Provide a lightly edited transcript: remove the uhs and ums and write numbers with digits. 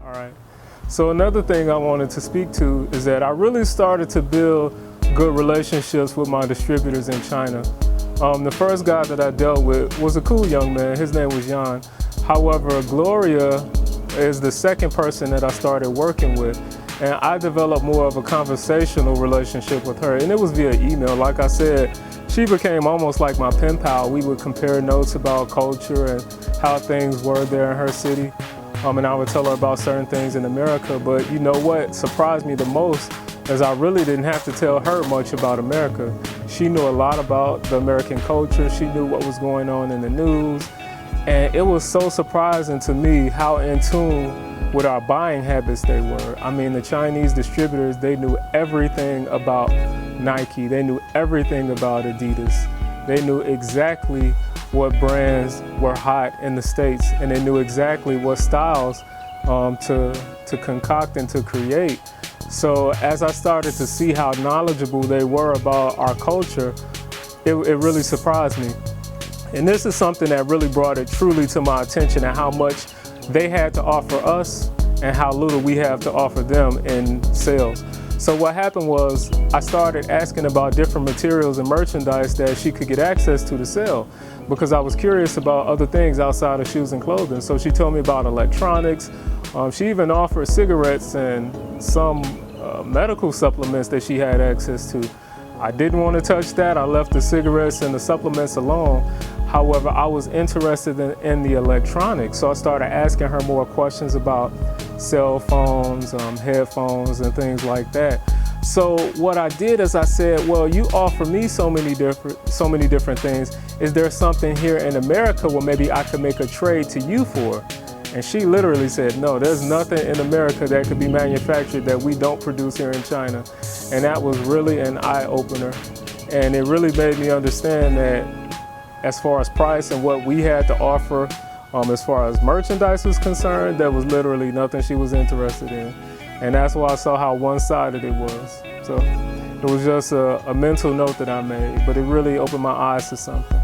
All right. So another thing I wanted to speak to is that I really started to build good relationships with my distributors in China. The first guy that I dealt with was a cool young man. His name was Jan. However, Gloria is the second person that I started working with. And I developed more of a conversational relationship with her. And it was via email. Like I said, she became almost like my pen pal. We would compare notes about culture and how things were there in her city. And I would tell her about certain things in America. But you know what surprised me the most is I really didn't have to tell her much about America. She knew a lot about the American culture. She knew what was going on in the news. And it was so surprising to me how in tune with our buying habits they were. I mean, the Chinese distributors, they knew everything about Nike. They knew everything about Adidas. They knew exactly what brands were hot in the States, and they knew exactly what styles to concoct and to create. So as I started to see how knowledgeable they were about our culture, it really surprised me. And this is something that really brought it truly to my attention and how much they had to offer us and how little we have to offer them in sales. So what happened was I started asking about different materials and merchandise that she could get access to sell, because I was curious about other things outside of shoes and clothing. So she told me about electronics. She even offered cigarettes and some medical supplements that she had access to. I didn't want to touch that. I left the cigarettes and the supplements alone. However, I was interested in the electronics, so I started asking her more questions about cell phones, headphones, and things like that. So what I did is I said, well, you offer me so many different things. Is there something here in America where maybe I could make a trade to you for? And she literally said, no, there's nothing in America that could be manufactured that we don't produce here in China. And that was really an eye-opener. And it really made me understand that as far as price and what we had to offer, as far as merchandise was concerned, there was literally nothing she was interested in. And that's why I saw how one-sided it was. So it was just a mental note that I made, but it really opened my eyes to something.